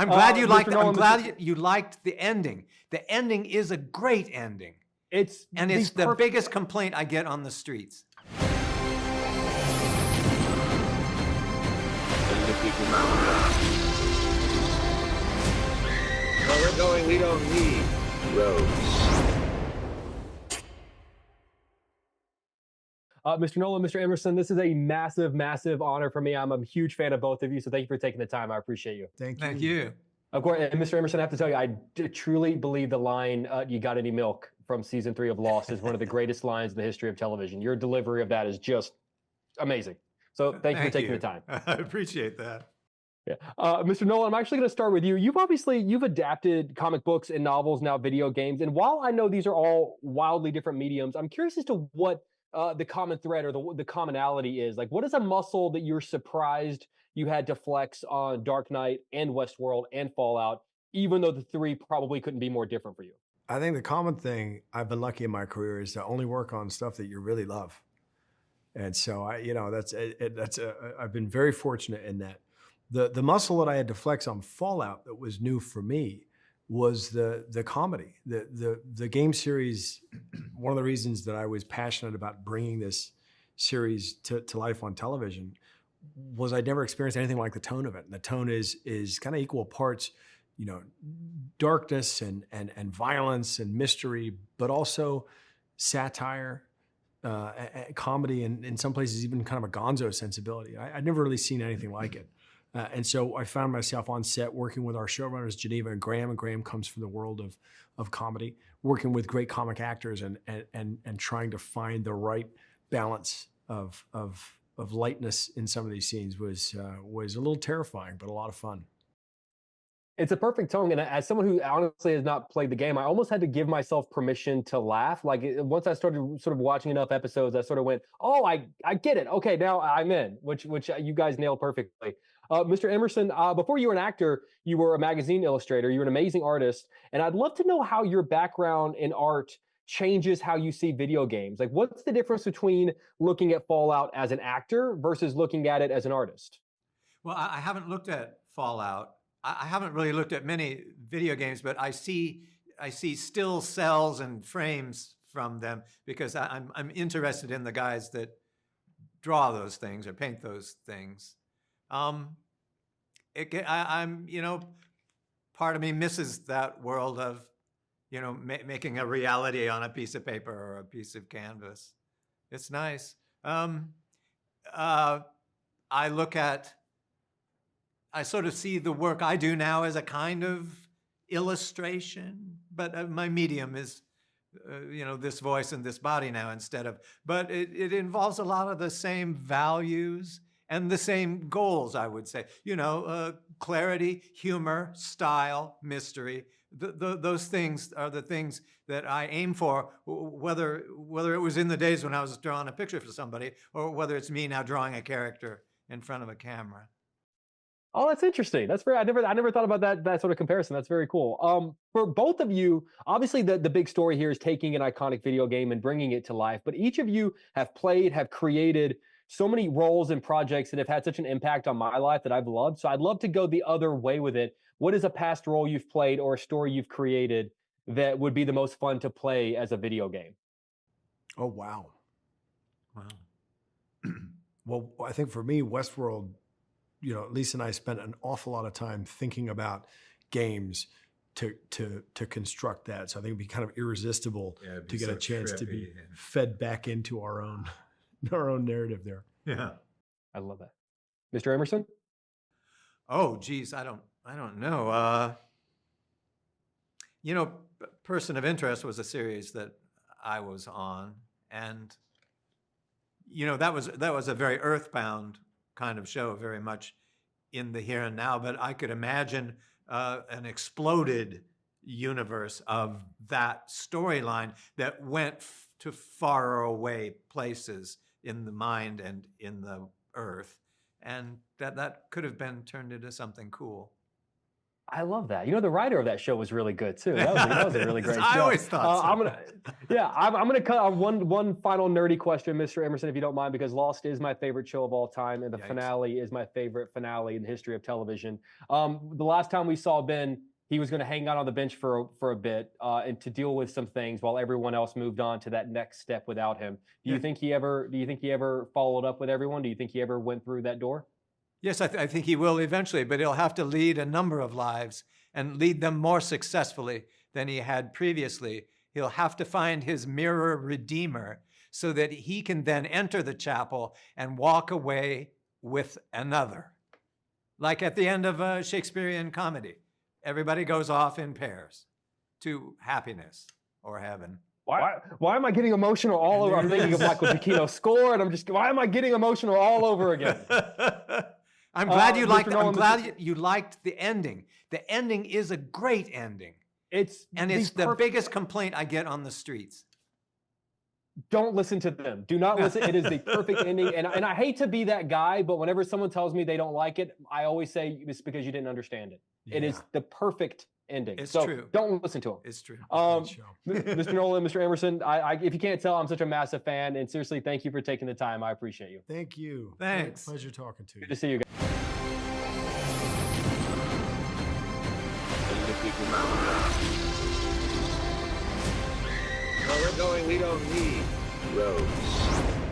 I'm glad you liked. Mr. Nolan, I'm glad you liked the ending. The ending is a great ending. It's the biggest complaint I get on the streets. Where we're going, we don't need roads. Mr. Nolan, Mr. Emerson, this is a massive, massive honor for me. I'm a huge fan of both of you, so thank you for taking the time. I appreciate you. Thank you. Of course, and Mr. Emerson, I have to tell you, I truly believe the line, "You got any milk?" from season 3 of Lost is one of the greatest lines in the history of television. Your delivery of that is just amazing. So thank you for taking the time. I appreciate that. Yeah. Mr. Nolan, I'm actually going to start with you. You've adapted comic books and novels, now video games. And while I know these are all wildly different mediums, I'm curious as to what the common thread or the commonality is. Like, what is a muscle that you're surprised you had to flex on Dark Knight and Westworld and Fallout, even though the three probably couldn't be more different for you? I think the common thing I've been lucky in my career is to only work on stuff that you really love. And so I've been very fortunate in that. The muscle that I had to flex on Fallout that was new for me was the comedy. The game series, one of the reasons that I was passionate about bringing this series to life on television was I'd never experienced anything like the tone of it. And the tone is kind of equal parts, darkness and violence and mystery, but also satire, comedy, and in some places even kind of a gonzo sensibility. I'd never really seen anything like it. And so I found myself on set working with our showrunners, Geneva and Graham comes from the world of comedy, working with great comic actors and trying to find the right balance of lightness in some of these scenes was a little terrifying, but a lot of fun. It's a perfect tone. And as someone who honestly has not played the game, I almost had to give myself permission to laugh. Like once I started sort of watching enough episodes, I sort of went, oh, I get it. Okay, now I'm in, which you guys nailed perfectly. Mr. Emerson, before you were an actor, you were a magazine illustrator. You're an amazing artist. And I'd love to know how your background in art changes how you see video games. Like, what's the difference between looking at Fallout as an actor versus looking at it as an artist? Well, I haven't looked at Fallout. I haven't really looked at many video games, but I see still cells and frames from them because I'm interested in the guys that draw those things or paint those things. I'm part of me misses that world of making a reality on a piece of paper or a piece of canvas. It's nice. I sort of see the work I do now as a kind of illustration, but my medium is, this voice and this body now but it involves a lot of the same values and the same goals, I would say. Clarity, humor, style, mystery. Those things are the things that I aim for, whether it was in the days when I was drawing a picture for somebody or whether it's me now drawing a character in front of a camera. Oh, that's interesting. That's very, I never thought about that sort of comparison. That's very cool. For both of you, obviously the big story here is taking an iconic video game and bringing it to life, but each of you have created so many roles and projects that have had such an impact on my life that I've loved. So I'd love to go the other way with it. What is a past role you've played or a story you've created that would be the most fun to play as a video game? Oh, wow. Well, I think for me, Westworld, Lisa and I spent an awful lot of time thinking about games to construct that. So I think it'd be kind of irresistible to get a chance to be fed back into our own narrative there. Yeah. I love that. Mr. Emerson? Oh, geez, I don't know. Person of Interest was a series that I was on, and that was a very earthbound kind of show, very much in the here and now. But I could imagine an exploded universe of that storyline that went to far away places in the mind and in the earth, and that could have been turned into something cool. I love that. You know, the writer of that show was really good too. That was a really great show. I always thought so. I'm gonna cut on one final nerdy question, Mr. Emerson, if you don't mind, because Lost is my favorite show of all time, and the Yikes. finale is my favorite finale in the history of television. The last time we saw Ben, he was going to hang out on the bench for a bit and to deal with some things while everyone else moved on to that next step without him. Do you think he ever followed up with everyone? Do you think he ever went through that door? Yes, I think he will eventually, but he'll have to lead a number of lives and lead them more successfully than he had previously. He'll have to find his mirror redeemer so that he can then enter the chapel and walk away with another. Like at the end of a Shakespearean comedy, everybody goes off in pairs to happiness or heaven. Why am I getting emotional all over? I'm thinking of Michael Giacchino's score, and why am I getting emotional all over again? I'm glad you liked. Mr. Nolan, I'm glad you liked the ending. The ending is a great ending. It's the biggest complaint I get on the streets. Don't listen to them. Do not listen. It is the perfect ending. And I hate to be that guy, but whenever someone tells me they don't like it, I always say it's because you didn't understand it. Yeah. It is the perfect ending. It's so true. Don't listen to him. It's true. Mr. Nolan, Mr. Emerson, if you can't tell, I'm such a massive fan. And seriously, thank you for taking the time. I appreciate you. Thank you. Thanks. Pleasure talking to you. Good to see you guys. Where we're going, we don't need roads.